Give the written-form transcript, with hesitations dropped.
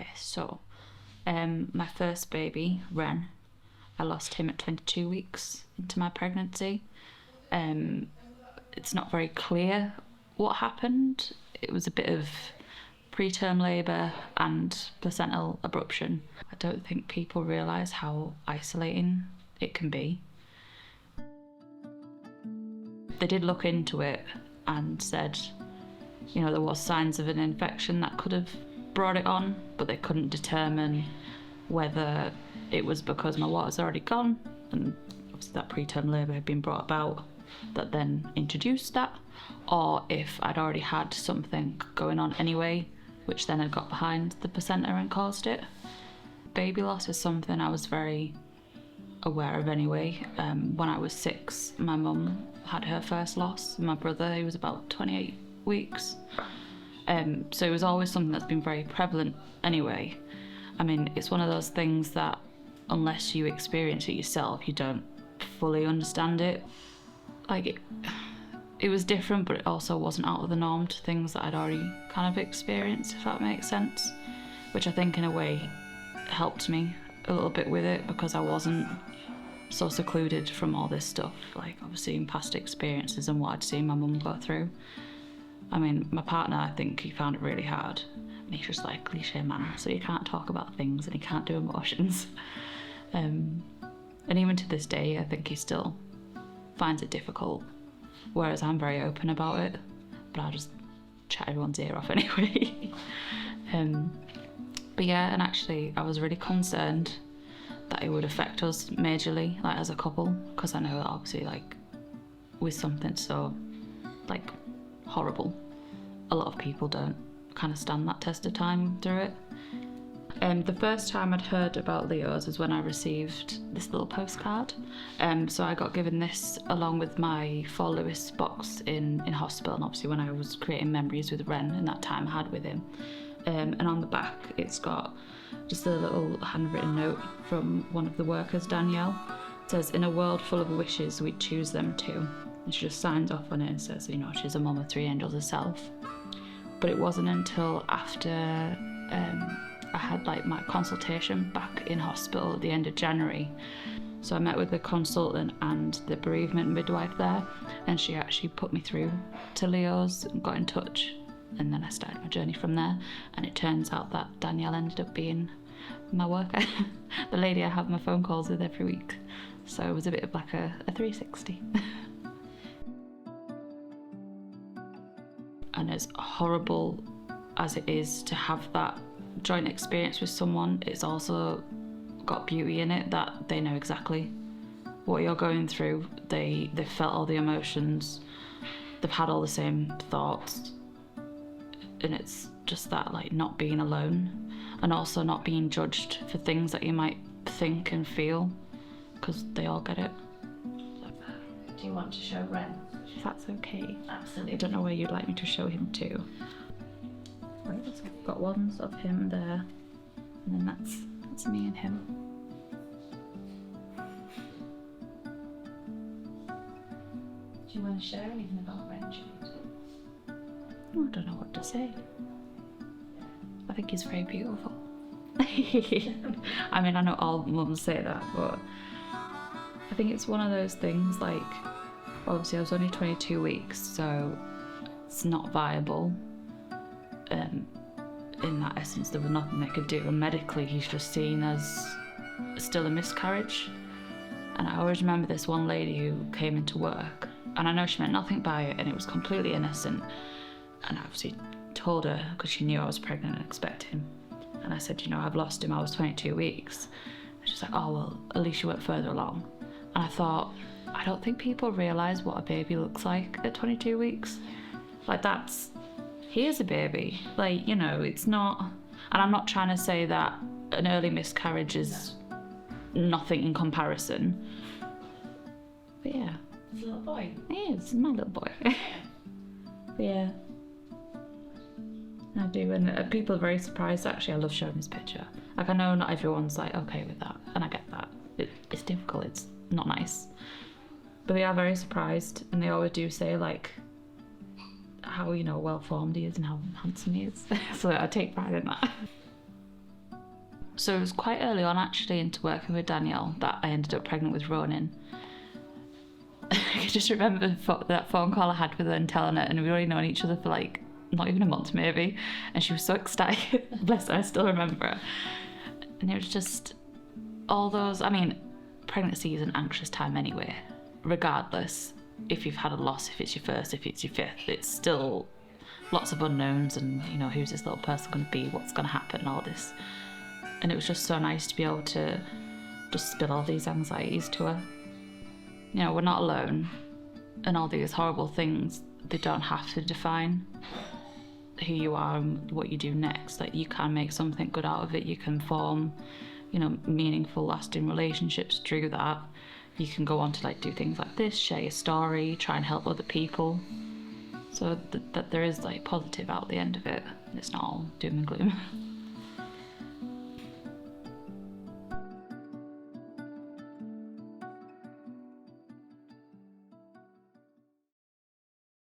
Okay, so my first baby, Wren, I lost him at 22 weeks into my pregnancy. It's not very clear what happened. It was a bit of preterm labour and placental abruption. I don't think people realise how isolating it can be. They did look into it and said, you know, there was signs of an infection that could have brought it on, but they couldn't determine whether it was because my water's already gone and obviously that preterm labour had been brought about that then introduced that, or if I'd already had something going on anyway, which then had got behind the placenta and caused it. Baby loss is something I was very aware of anyway. When I was 6, my mum had her first loss. My brother, he was about 28 weeks. So it was always something that's been very prevalent anyway. I mean, it's one of those things that unless you experience it yourself, you don't fully understand it. Like, it was different, but it also wasn't out of the norm to things that I'd already kind of experienced, if that makes sense. Which I think in a way helped me a little bit with it, because I wasn't so secluded from all this stuff, like obviously in past experiences and what I'd seen my mum go through. I mean, my partner, I think he found it really hard. And he's just like cliche man, so he can't talk about things and he can't do emotions. And even to this day, I think he still finds it difficult. Whereas I'm very open about it, but I'll just chat everyone's ear off anyway. But yeah, and actually I was really concerned that it would affect us majorly, like as a couple, because I know that obviously like with something so like horrible, a lot of people don't kind of stand that test of time through it. The first time I'd heard about Leo's was when I received this little postcard. So I got given this along with my For Lewis box in hospital, and obviously when I was creating memories with Wren in that time I had with him. And on the back it's got just a little handwritten note from one of the workers, Danielle. It says, "In a world full of wishes, we'd choose them too." And she just signs off on it and says, you know, she's a mum of 3 angels herself. But it wasn't until after I had like my consultation back in hospital at the end of January. So I met with the consultant and the bereavement midwife there, and she actually put me through to Leo's and got in touch. And then I started my journey from there, and it turns out that Danielle ended up being my worker, the lady I have my phone calls with every week. So it was a bit of like a 360. And as horrible as it is to have that joint experience with someone, it's also got beauty in it that they know exactly what you're going through. They've felt all the emotions, they've had all the same thoughts, and it's just that like not being alone, and also not being judged for things that you might think and feel, because they all get it. Do you want to show Wren? If that's okay. Absolutely. I don't know where you'd like me to show him to. Right, so I've got ones of him there, and then that's me and him. Do you want to share anything about Wren, Jade? I don't know what to say. I think he's very beautiful. I mean, I know all mums say that, but I think it's one of those things, like, obviously I was only 22 weeks, so it's not viable. In that essence, there was nothing they could do, and medically he's just seen as still a miscarriage. And I always remember this one lady who came into work, and I know she meant nothing by it and it was completely innocent, and I obviously told her because she knew I was pregnant and expecting, and I said, you know, I've lost him, I was 22 weeks. And she's like, oh well, at least you went further along. And I thought, I don't think people realise what a baby looks like at 22 weeks. Like, he is a baby. Like, you know, it's not, and I'm not trying to say that an early miscarriage is nothing in comparison. But yeah. It's a little boy. He is, my little boy. But yeah. I do, and people are very surprised. Actually, I love showing this picture. Like, I know not everyone's like okay with that, and I get that. It's difficult, it's not nice. But they are very surprised, and they always do say like how, you know, well formed he is and how handsome he is. So I take pride in that. So it was quite early on actually into working with Danielle that I ended up pregnant with Ronan. I just remember that phone call I had with her and telling her, and we'd already known each other for like not even a month maybe, and she was so ecstatic. Bless her, I still remember her. And it was just all those, I mean, pregnancy is an anxious time anyway, regardless if you've had a loss, if it's your first, if it's your fifth, it's still lots of unknowns, and you know, who's this little person going to be, what's going to happen, all this. And it was just so nice to be able to just spill all these anxieties to her. You know, we're not alone, and all these horrible things, they don't have to define who you are and what you do next. Like, you can make something good out of it. You can form, you know, meaningful, lasting relationships through that. You can go on to like do things like this, share your story, try and help other people. So that there is like positive out the end of it. It's not all doom and gloom.